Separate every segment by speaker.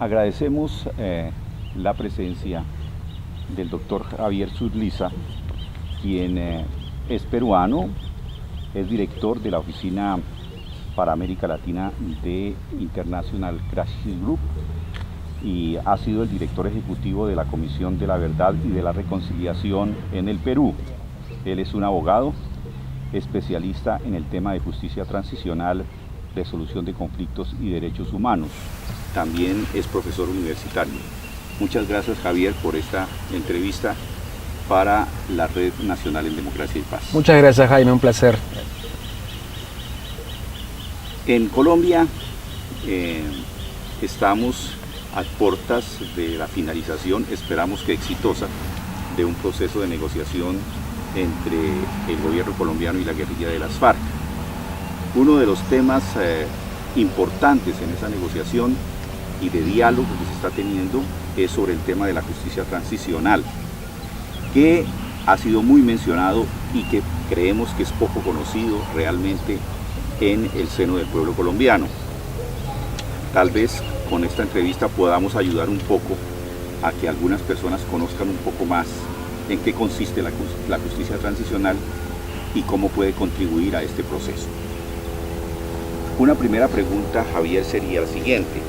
Speaker 1: Agradecemos la presencia del doctor Javier Zurliza, quien es peruano, es director de la Oficina para América Latina de International Crisis Group y ha sido el director ejecutivo de la Comisión de la Verdad y de la Reconciliación en el Perú. Él es un abogado especialista en el tema de justicia transicional, resolución de conflictos y derechos humanos. También es profesor universitario. Muchas gracias, Javier, por esta entrevista para la Red Nacional en Democracia y Paz.
Speaker 2: Muchas gracias, Jaime, un placer.
Speaker 1: En Colombia estamos a puertas de la finalización, esperamos que exitosa, de un proceso de negociación entre el gobierno colombiano y la guerrilla de las FARC. Uno de los temas importantes en esa negociación y de diálogo que se está teniendo es sobre el tema de la justicia transicional, que ha sido muy mencionado y que creemos que es poco conocido realmente en el seno del pueblo colombiano. Tal vez con esta entrevista podamos ayudar un poco a que algunas personas conozcan un poco más en qué consiste la justicia transicional y cómo puede contribuir a este proceso. Una primera pregunta, Javier, sería la siguiente.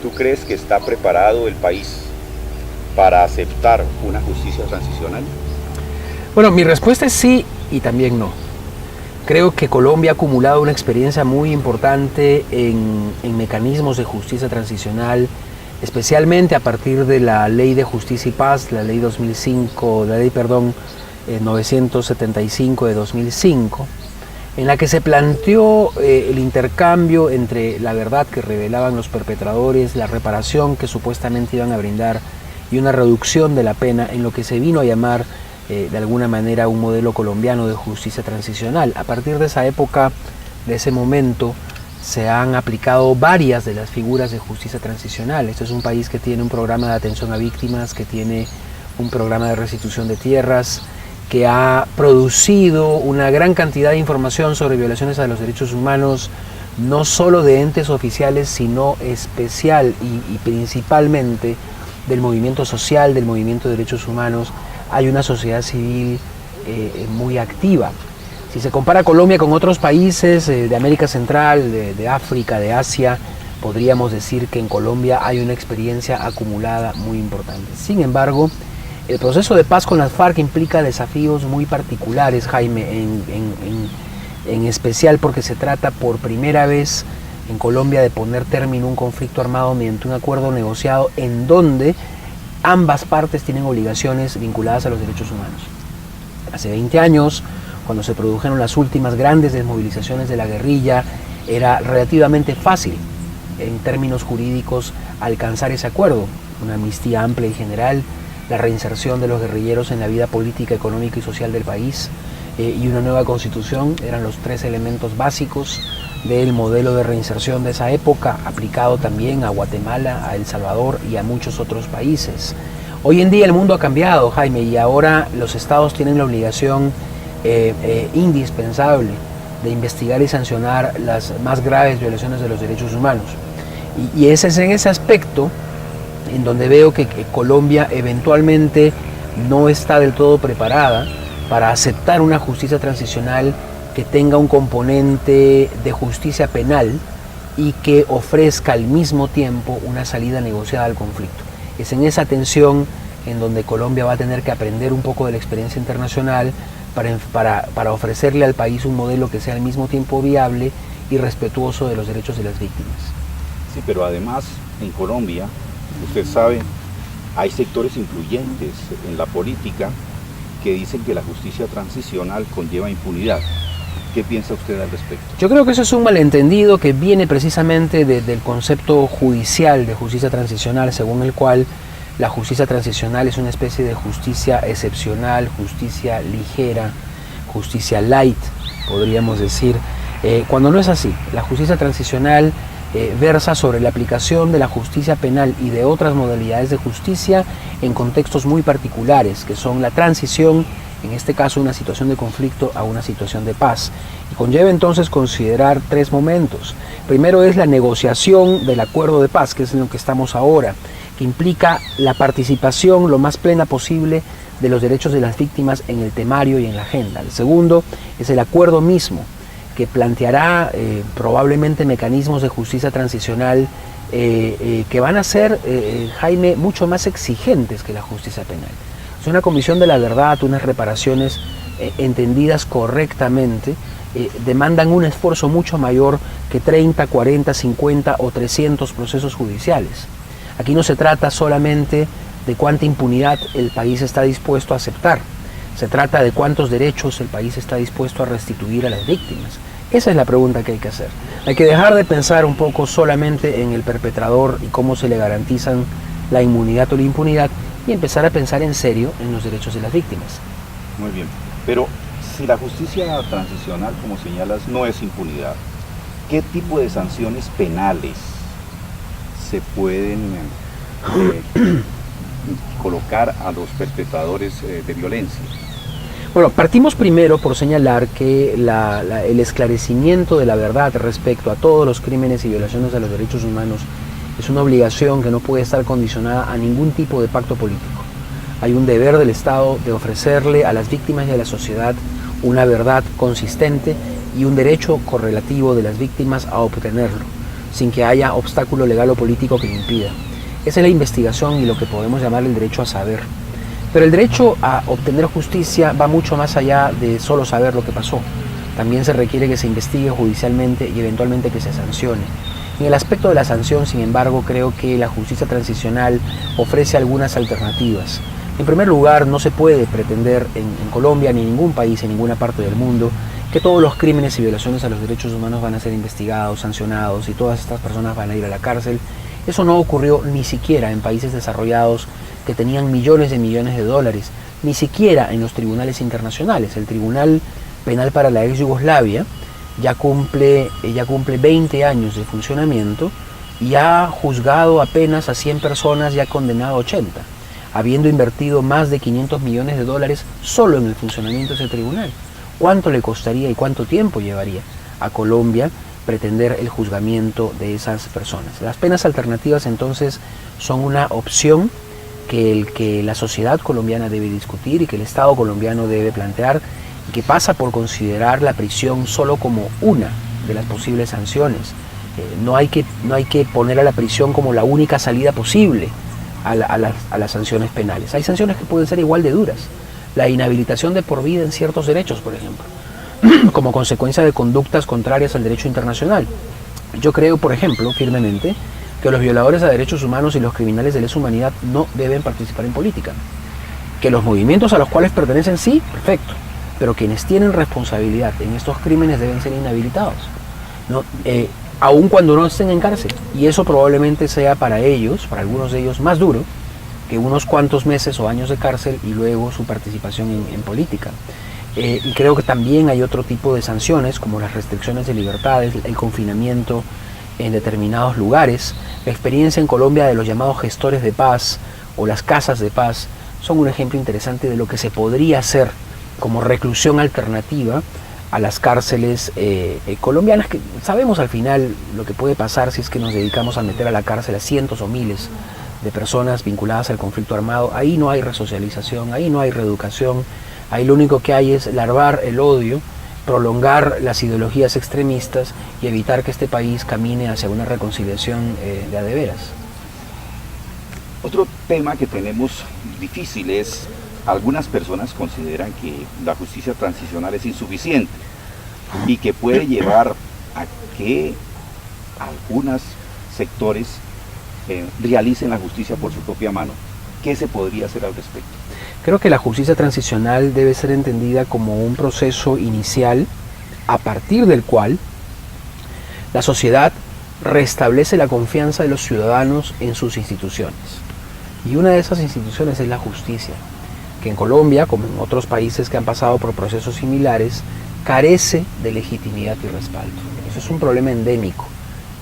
Speaker 1: ¿Tú crees que está preparado el país para aceptar una justicia transicional?
Speaker 2: Bueno, mi respuesta es sí y también no. Creo que Colombia ha acumulado una experiencia muy importante en mecanismos de justicia transicional, especialmente a partir de la Ley de Justicia y Paz, la Ley 975 de 2005, en la que se planteó el intercambio entre la verdad que revelaban los perpetradores, la reparación que supuestamente iban a brindar y una reducción de la pena en lo que se vino a llamar de alguna manera un modelo colombiano de justicia transicional. A partir de esa época, de ese momento, se han aplicado varias de las figuras de justicia transicional. Este es un país que tiene un programa de atención a víctimas, que tiene un programa de restitución de tierras, que ha producido una gran cantidad de información sobre violaciones a los derechos humanos, no solo de entes oficiales, sino especial y principalmente del movimiento social, del movimiento de derechos humanos. Hay una sociedad civil muy activa. Si se compara Colombia con otros países de América Central, de África, de Asia, podríamos decir que en Colombia hay una experiencia acumulada muy importante. Sin embargo, el proceso de paz con las FARC implica desafíos muy particulares, Jaime, en especial porque se trata por primera vez en Colombia de poner término a un conflicto armado mediante un acuerdo negociado en donde ambas partes tienen obligaciones vinculadas a los derechos humanos. Hace 20 años, cuando se produjeron las últimas grandes desmovilizaciones de la guerrilla, era relativamente fácil, en términos jurídicos, alcanzar ese acuerdo. Una amnistía amplia y general, la reinserción de los guerrilleros en la vida política, económica y social del país, y una nueva constitución eran los tres elementos básicos del modelo de reinserción de esa época, aplicado también a Guatemala, a El Salvador y a muchos otros países. Hoy en día el mundo ha cambiado, Jaime, y ahora los estados tienen la obligación indispensable de investigar y sancionar las más graves violaciones de los derechos humanos. Y ese es en ese aspecto en donde veo que Colombia eventualmente no está del todo preparada para aceptar una justicia transicional que tenga un componente de justicia penal y que ofrezca al mismo tiempo una salida negociada al conflicto. Es en esa tensión en donde Colombia va a tener que aprender un poco de la experiencia internacional para ofrecerle al país un modelo que sea al mismo tiempo viable y respetuoso de los derechos de las víctimas.
Speaker 1: Sí, pero además en Colombia, usted sabe, hay sectores influyentes en la política que dicen que la justicia transicional conlleva impunidad. ¿Qué piensa usted al respecto?
Speaker 2: Yo creo que eso es un malentendido que viene precisamente del concepto judicial de justicia transicional, según el cual la justicia transicional es una especie de justicia excepcional, justicia ligera, justicia light, podríamos decir, cuando no es así. La justicia transicional versa sobre la aplicación de la justicia penal y de otras modalidades de justicia en contextos muy particulares, que son la transición, en este caso una situación de conflicto a una situación de paz. Y conlleva entonces considerar 3 momentos. Primero es la negociación del acuerdo de paz, que es en lo que estamos ahora, que implica la participación lo más plena posible de los derechos de las víctimas en el temario y en la agenda. El segundo es el acuerdo mismo, que planteará probablemente mecanismos de justicia transicional que van a ser, Jaime, mucho más exigentes que la justicia penal. Es una comisión de la verdad, unas reparaciones entendidas correctamente, demandan un esfuerzo mucho mayor que 30, 40, 50 o 300 procesos judiciales. Aquí no se trata solamente de cuánta impunidad el país está dispuesto a aceptar, se trata de cuántos derechos el país está dispuesto a restituir a las víctimas. Esa es la pregunta que hay que hacer. Hay que dejar de pensar un poco solamente en el perpetrador y cómo se le garantizan la inmunidad o la impunidad y empezar a pensar en serio en los derechos de las víctimas.
Speaker 1: Muy bien, pero si la justicia transicional, como señalas, no es impunidad, ¿qué tipo de sanciones penales se pueden colocar a los perpetradores de violencia?
Speaker 2: Bueno, partimos primero por señalar que el esclarecimiento de la verdad respecto a todos los crímenes y violaciones de los derechos humanos es una obligación que no puede estar condicionada a ningún tipo de pacto político. Hay un deber del Estado de ofrecerle a las víctimas y a la sociedad una verdad consistente y un derecho correlativo de las víctimas a obtenerlo, sin que haya obstáculo legal o político que lo impida. Esa es la investigación y lo que podemos llamar el derecho a saber. Pero el derecho a obtener justicia va mucho más allá de solo saber lo que pasó. También se requiere que se investigue judicialmente y eventualmente que se sancione. En el aspecto de la sanción, sin embargo, creo que la justicia transicional ofrece algunas alternativas. En primer lugar, no se puede pretender en Colombia ni en ningún país, en ninguna parte del mundo, que todos los crímenes y violaciones a los derechos humanos van a ser investigados, sancionados y todas estas personas van a ir a la cárcel. Eso no ocurrió ni siquiera en países desarrollados que tenían millones de dólares, ni siquiera en los tribunales internacionales. El Tribunal Penal para la ex Yugoslavia ya cumple 20 años de funcionamiento y ha juzgado apenas a 100 personas y ha condenado a 80, habiendo invertido más de 500 millones de dólares solo en el funcionamiento de ese tribunal. ¿Cuánto le costaría y cuánto tiempo llevaría a Colombia pretender el juzgamiento de esas personas? Las penas alternativas entonces son una opción que la sociedad colombiana debe discutir y que el Estado colombiano debe plantear, y que pasa por considerar la prisión solo como una de las posibles sanciones. No hay que poner a la prisión como la única salida posible a las sanciones penales. Hay sanciones que pueden ser igual de duras. La inhabilitación de por vida en ciertos derechos, por ejemplo, como consecuencia de conductas contrarias al derecho internacional. Yo creo, por ejemplo, firmemente, que los violadores de derechos humanos y los criminales de lesa humanidad no deben participar en política. Que los movimientos a los cuales pertenecen sí, perfecto, pero quienes tienen responsabilidad en estos crímenes deben ser inhabilitados, ¿no? Aun cuando no estén en cárcel. Y eso probablemente sea para ellos, para algunos de ellos, más duro que unos cuantos meses o años de cárcel y luego su participación en política. Y creo que también hay otro tipo de sanciones, como las restricciones de libertades, el confinamiento en determinados lugares. La experiencia en Colombia de los llamados gestores de paz o las casas de paz son un ejemplo interesante de lo que se podría hacer como reclusión alternativa a las cárceles colombianas, que sabemos al final lo que puede pasar si es que nos dedicamos a meter a la cárcel a cientos o miles de personas vinculadas al conflicto armado. Ahí no hay resocialización, ahí no hay reeducación, ahí lo único que hay es larvar el odio, prolongar las ideologías extremistas y evitar que este país camine hacia una reconciliación de a de veras.
Speaker 1: Otro tema que tenemos difícil es, algunas personas consideran que la justicia transicional es insuficiente y que puede llevar a que algunos sectores realicen la justicia por su propia mano. ¿Qué se podría hacer al respecto?
Speaker 2: Creo que la justicia transicional debe ser entendida como un proceso inicial a partir del cual la sociedad restablece la confianza de los ciudadanos en sus instituciones. Y una de esas instituciones es la justicia, que en Colombia, como en otros países que han pasado por procesos similares, carece de legitimidad y respaldo. Eso es un problema endémico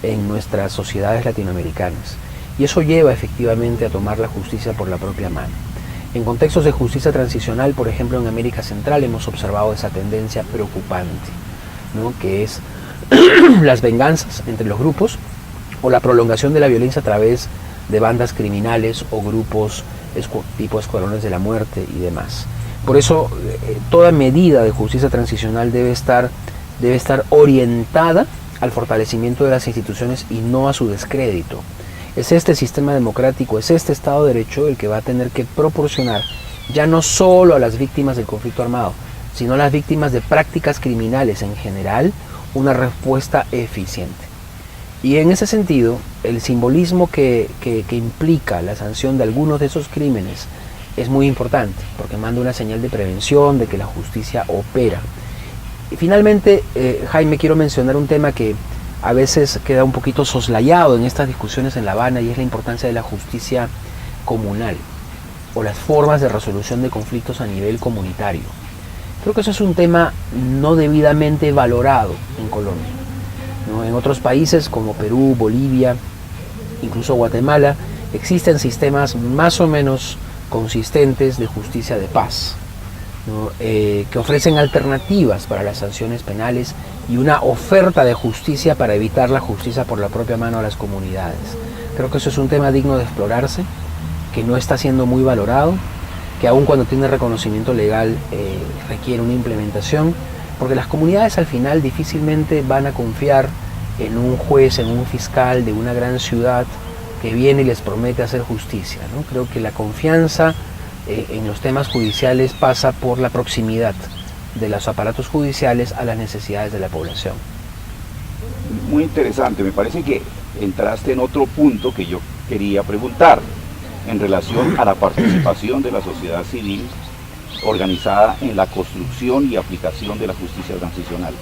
Speaker 2: en nuestras sociedades latinoamericanas. Y eso lleva efectivamente a tomar la justicia por la propia mano. En contextos de justicia transicional, por ejemplo en América Central, hemos observado esa tendencia preocupante, ¿no? Que es las venganzas entre los grupos o la prolongación de la violencia a través de bandas criminales o grupos tipo escuadrones de la muerte y demás. Por eso toda medida de justicia transicional debe estar orientada al fortalecimiento de las instituciones y no a su descrédito. Es este sistema democrático, es este Estado de Derecho el que va a tener que proporcionar ya no solo a las víctimas del conflicto armado, sino a las víctimas de prácticas criminales en general, una respuesta eficiente. Y en ese sentido, el simbolismo que implica la sanción de algunos de esos crímenes es muy importante, porque manda una señal de prevención, de que la justicia opera. Y finalmente, Jaime, quiero mencionar un tema que a veces queda un poquito soslayado en estas discusiones en La Habana, y es la importancia de la justicia comunal o las formas de resolución de conflictos a nivel comunitario. Creo que eso es un tema no debidamente valorado en Colombia, ¿no? En otros países como Perú, Bolivia, incluso Guatemala, existen sistemas más o menos consistentes de justicia de paz, ¿no? Que ofrecen alternativas para las sanciones penales y una oferta de justicia para evitar la justicia por la propia mano a las comunidades. Creo que eso es un tema digno de explorarse, que no está siendo muy valorado, que aun cuando tiene reconocimiento legal requiere una implementación, porque las comunidades al final difícilmente van a confiar en un juez, en un fiscal de una gran ciudad que viene y les promete hacer justicia, ¿no? Creo que la confianza en los temas judiciales pasa por la proximidad de los aparatos judiciales a las necesidades de la población.
Speaker 1: Muy interesante, me parece que entraste en otro punto que yo quería preguntar, en relación a la participación de la sociedad civil organizada en la construcción y aplicación de la justicia transicional.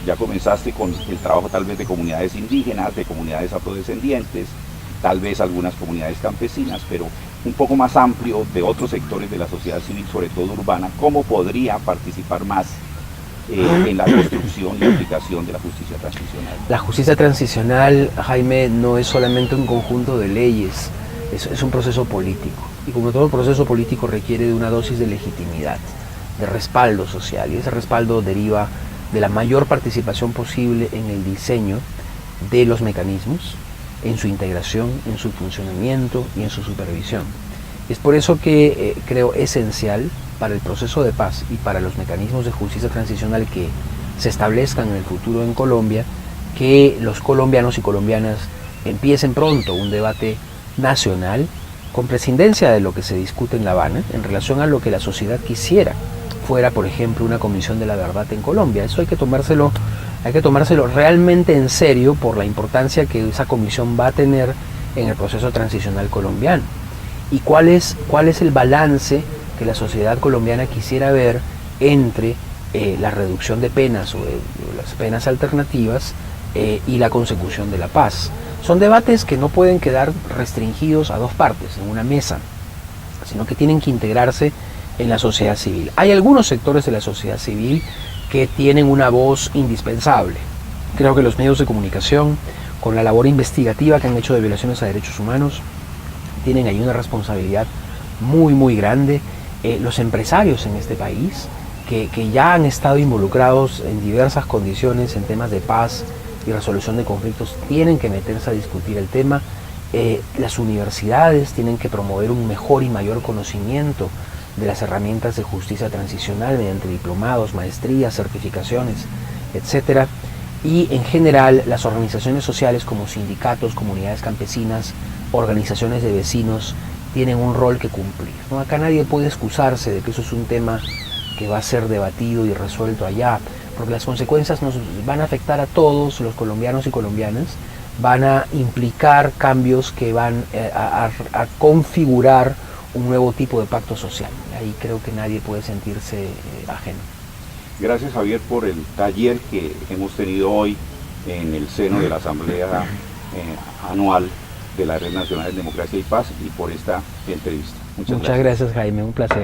Speaker 1: Ya comenzaste con el trabajo tal vez de comunidades indígenas, de comunidades afrodescendientes, tal vez algunas comunidades campesinas, pero un poco más amplio de otros sectores de la sociedad civil, sobre todo urbana. ¿Cómo podría participar más en la construcción y aplicación de la justicia transicional?
Speaker 2: La justicia transicional, Jaime, no es solamente un conjunto de leyes, es un proceso político. Y como todo proceso político requiere de una dosis de legitimidad, de respaldo social, y ese respaldo deriva de la mayor participación posible en el diseño de los mecanismos, en su integración, en su funcionamiento y en su supervisión. Es por eso que creo esencial para el proceso de paz y para los mecanismos de justicia transicional que se establezcan en el futuro en Colombia, que los colombianos y colombianas empiecen pronto un debate nacional con prescindencia de lo que se discute en La Habana en relación a lo que la sociedad quisiera fuera, por ejemplo, una comisión de la verdad en Colombia. Eso hay que tomárselo realmente en serio por la importancia que esa comisión va a tener en el proceso transicional colombiano. ¿Y cuál es el balance que la sociedad colombiana quisiera ver entre la reducción de penas o las penas alternativas y la consecución de la paz? Son debates que no pueden quedar restringidos a dos partes en una mesa, sino que tienen que integrarse en la sociedad civil. Hay algunos sectores de la sociedad civil que tienen una voz indispensable. Creo que los medios de comunicación, con la labor investigativa que han hecho de violaciones a derechos humanos, tienen ahí una responsabilidad muy, muy grande. Los empresarios en este país, que ya han estado involucrados en diversas condiciones en temas de paz y resolución de conflictos, tienen que meterse a discutir el tema. Las universidades tienen que promover un mejor y mayor conocimiento de las herramientas de justicia transicional mediante diplomados, maestrías, certificaciones, etc. Y en general las organizaciones sociales como sindicatos, comunidades campesinas, organizaciones de vecinos tienen un rol que cumplir, ¿no? Acá nadie puede excusarse de que eso es un tema que va a ser debatido y resuelto allá, porque las consecuencias nos van a afectar a todos los colombianos y colombianas, van a implicar cambios que van a configurar un nuevo tipo de pacto social. Ahí creo que nadie puede sentirse ajeno.
Speaker 1: Gracias, Javier, por el taller que hemos tenido hoy en el seno de la Asamblea Anual de la Red Nacional de Democracia y Paz, y por esta entrevista.
Speaker 2: Muchas gracias, Jaime, un placer.